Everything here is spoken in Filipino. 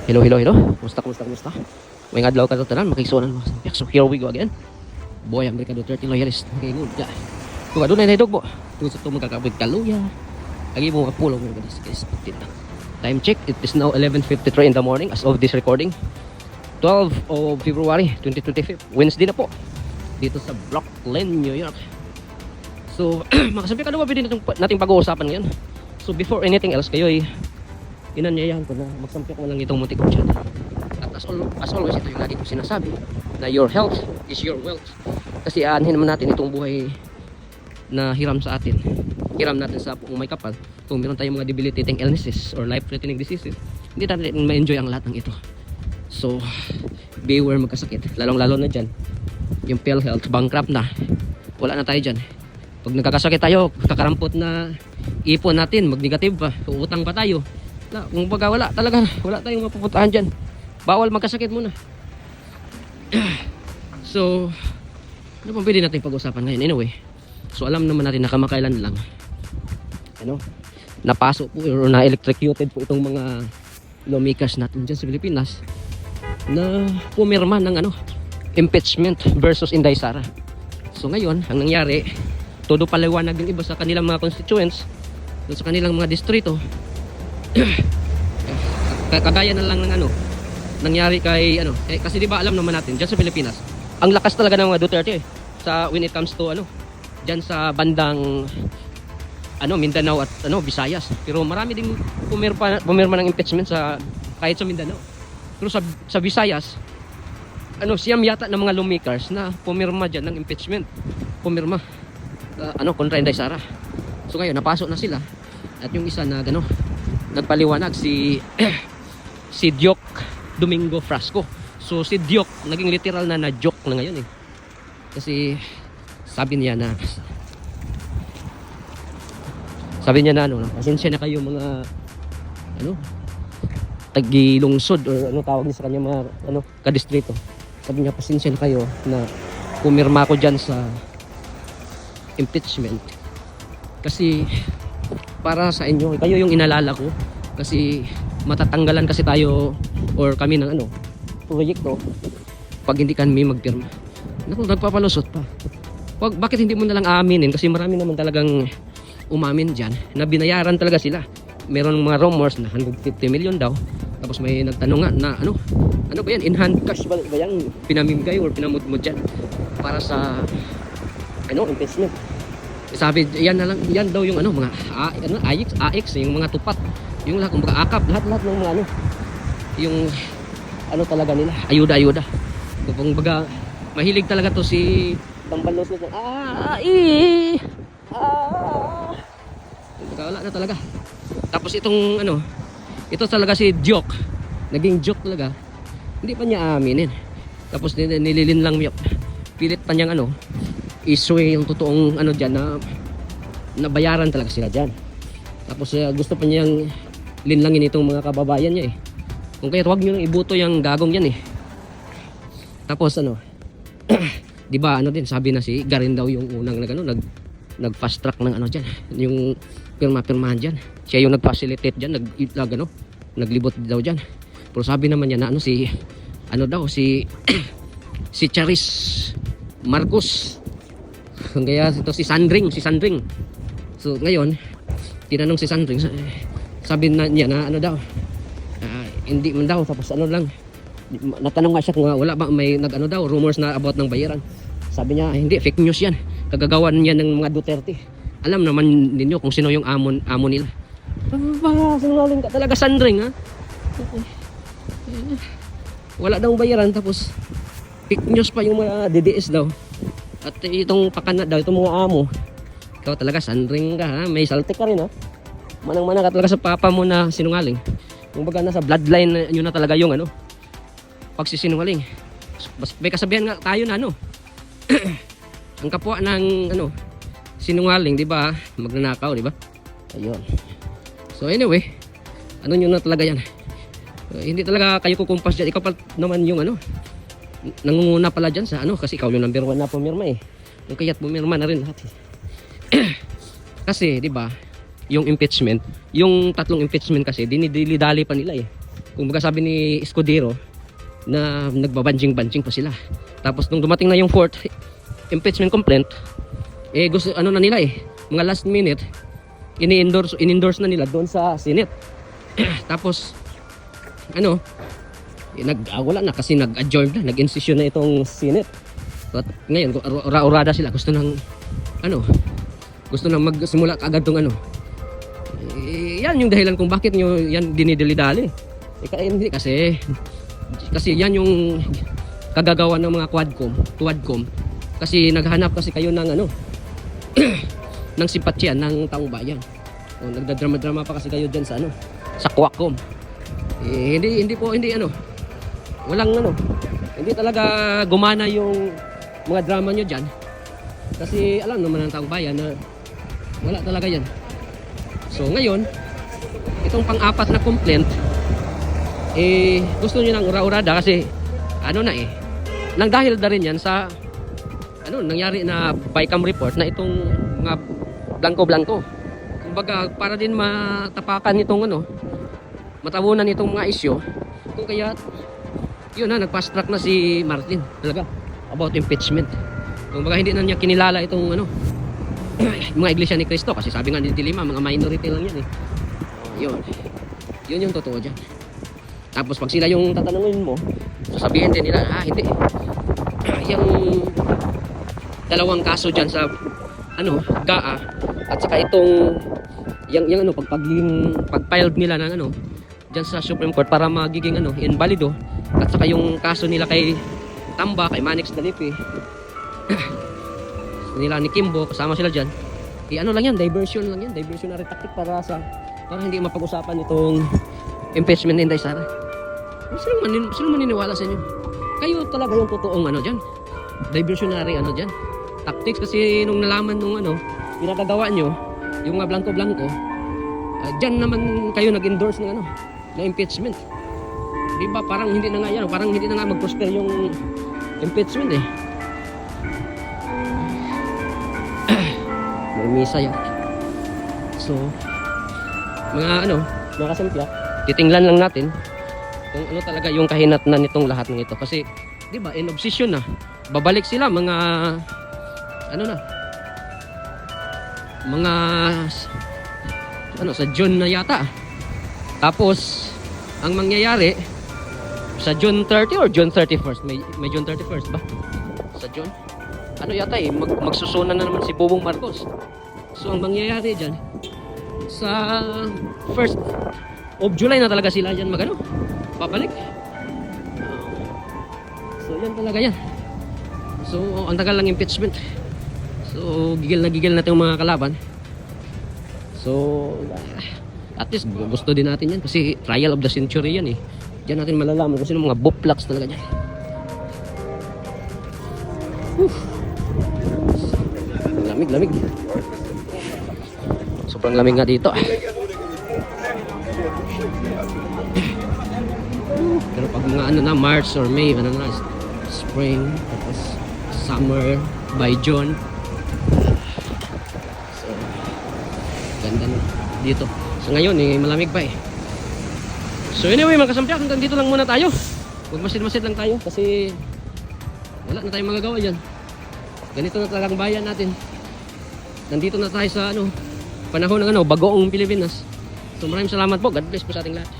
Hello, hello, hello. Kumusta? May adlaw ka tanan, makigsunan mo. So here we go again. Boy, America Duterte loyalist. Okay, good. Ja. Tuwa doon na dogbo. Tuwa sa itong magkakabig kaluya. Lagi mo mapulong mo guys. Time check, it is now 11:53 in the morning as of this recording. 12 of February 2025. Wednesday na po. Dito sa Brooklyn, New York. So, makasabi ka na ba nating pag-uusapan ngayon? So before anything else, kayo ay inanyayahan ko na magsampik mo lang itong muntik ko dyan. At as always, ito yung lagi kong sinasabi na your health is your wealth. Kasi aanhin naman natin itong buhay na hiram sa atin. Hiram natin sa may kapal. Kung meron tayong mga debilitating illnesses or life-threatening diseases, hindi natin ma-enjoy ang lahat ng ito. So, beware magkasakit. Lalong-lalo na dyan. Yung PhilHealth, bankrupt na. Wala na tayo dyan. Pag nagkakasakit tayo, kakarampot na ipon natin, mag-negative pa, uutang pa tayo. Kung baga wala tayong mapupuntahan dyan. Bawal magkasakit muna. So, ano pang pwede natin pag-usapan ngayon? Anyway, so alam naman natin na kamakailan lang napasok po or na-electrocuted po itong mga lawmakers natin dyan sa Pilipinas na pumirma ng impeachment versus Inday Sara. So ngayon, ang nangyari, todo paliwanag yung iba sa kanilang mga constituents, sa kanilang mga distrito. Kagaya na lang ng nangyari kay kasi di ba alam naman natin diyan sa Pilipinas ang lakas talaga ng mga Duterte sa when it comes to diyan sa bandang Mindanao at Visayas, pero marami ding pumirma ng impeachment sa kahit sa Mindanao, pero sa Visayas siyam yata ng mga lawmakers na pumirma diyan ng impeachment, kontra Inday Sara. So ngayon napasok na sila at yung isa na nagpaliwanag si Diok Domingo Frasco. So si Diok naging literal na joke na ngayon kasi sabi niya na pasensya na kayo mga tagilungsod or tawag niya sa kanya mga kadistrito. Sabi niya pasensya na kayo na pumirma ko dyan sa impeachment kasi para sa inyo, kayo yung inalala ko kasi matatanggalan kasi tayo or kami ng proyekto pag hindi kami magpirma. Nagpapalusot pa. Bakit hindi mo nalang aaminin? Kasi marami naman talagang umamin dyan na binayaran talaga sila. Meron mga rumors na 150 million daw. Tapos may nagtanong nga na ano ba yan? In hand cash ba yan? Pinamimigay or pinamudmod dyan para sa investment. Sabi yan na lang, yan daw yung mga AX, yung mga tupat, yung lahat kumbaga akap, lahat ng mga yung talaga nila, ayuda. Kumbaga mahilig talaga to si Tambalos na wala na talaga. Tapos itong ito talaga si Diok, naging joke talaga, hindi pa niya aaminin. Tapos nililin lang pilit pa niyang iswe yung totoong dyan na nabayaran talaga sila dyan. Tapos gusto pa niyang linlangin itong mga kababayan niya kung kaya huwag nyo nang ibuto yung gagong yan Tapos di ba din sabi na si Garin daw yung unang nag fast track ng dyan, yung pirma-pirmahan dyan. Siya yung nag-facilitate dyan, naglibot daw dyan. Pero sabi naman niya na si si Charis Marcos. Kaya ito si Sandring. So ngayon tinanong si Sandring, sabi na niya na hindi man daw. Tapos natanong nga siya kung wala ba may rumors na about ng bayaran. Sabi niya hindi, fake news yan, kagagawan niya ng mga Duterte. Alam naman ninyo kung sino yung amo nila. Sinungaling ka talaga, Sandring, ha? Wala daw bayaran, tapos fake news pa yung mga DDS daw. At itong pakana daw, itong mga amo. Ikaw talaga, Sandring ka, ha? May saltik ka rin, ha? Manang-mana ka talaga sa papa mo na sinungaling. Kung baga nasa bloodline nyo na talaga yung pagsisinungaling. May kasabihan nga tayo na ang kapwa ng sinungaling, di ba? Magnanakaw, di ba? Ayun. So anyway, nyo na talaga yan. Hindi talaga kayo kukumpas dyan. Ikaw pa naman yung nangunguna pala dyan sa kasi ikaw yung number 1 na pumirma Yung kaya't pumirma na rin lahat Kasi, di ba, yung impeachment, yung tatlong impeachment kasi dinidili-dali pa nila Kung baga sabi ni Escudero na nagbabanjing-banjing pa sila. Tapos nung dumating na yung fourth impeachment complaint, eh gusto ano na nila mga last minute in-endorse na nila doon sa Senate. Tapos ano, wala na kasi nag-adjourn na, nag-insisyon na itong Senate. At ngayon, ura-urada sila, gusto nang magsimula kaagad tong yan yung dahilan kung bakit nyo yan dinidili-dali. Hindi kasi yan yung kagagawa ng mga Quadcom. Kasi naghanap kasi kayo ng ng simpatsya ng taong bayan. O nagdadrama-drama pa kasi kayo diyan sa Quadcom. Hindi talaga gumana yung mga drama nyo dyan. Kasi alam naman ng taong bayan na wala talaga yan. So ngayon, itong pang-apat na complaint, gusto nyo ng ura-urada kasi nang dahil na rin yan sa nangyari na BICAM report na itong mga blanco-blanco. Kumbaga para din matapakan itong matabunan itong mga isyu. Kung kaya yun nag-fast track na si Martin talaga about impeachment. Kumbaga hindi na niya kinilala itong mga iglesia ni Cristo kasi sabi nga ni Dilima, mga minority lang yan yun yung totoo dyan. Tapos pag sila yung tatanungin mo, sasabihin din nila hindi yung dalawang kaso dyan sa GAA at saka itong yung pag-filed nila ng dyan sa Supreme Court para magiging invalido, at saka yung kaso nila kay Tamba, kay Manix Dalipi nila ni Kimbo, kasama sila dyan, lang yan, diversionary tactic para hindi mapag-usapan itong impeachment ni Inday Sara. Sino maniniwala sa inyo? Kayo talaga yung totoong dyan, diversionary dyan tactics. Kasi nung nalaman nung pinagagawa nyo yung mga blanco-blanco, dyan naman kayo nag-endorse ng na impeachment. Di ba parang hindi na nga mag-prosper yung impeachment may misa yan. So mga kasampla, titingnan lang natin kung talaga yung kahinatnan nitong lahat ng ito. Kasi di ba in obsession na babalik sila mga sa June na yata. Tapos ang mangyayari sa June 30 or June 31st, may June 31st ba sa June yata magsusunan na naman si Bobong Marcos. So ang mangyayari dyan sa 1st of July na talaga sila dyan babalik. So yan talaga yan. So ang tagal ng impeachment. So gigil natin yung mga kalaban. So at least gusto din natin yan kasi trial of the century yan Diyan natin malalaman kung sino mga buplax talaga dyan. Lamig. Sobrang lamig nga dito. Pero pag mga March or May, spring, tapos summer by June. So, ganda na dito. So ngayon, malamig pa So anyway, mga kasampiak, hanggang dito lang muna tayo. Huwag masid-masid lang tayo kasi wala na tayong magagawa dyan. Ganito na talagang bayan natin. Nandito na tayo sa panahon ng bagoong Pilipinas. So maraming salamat po. God bless po sa ating lahat.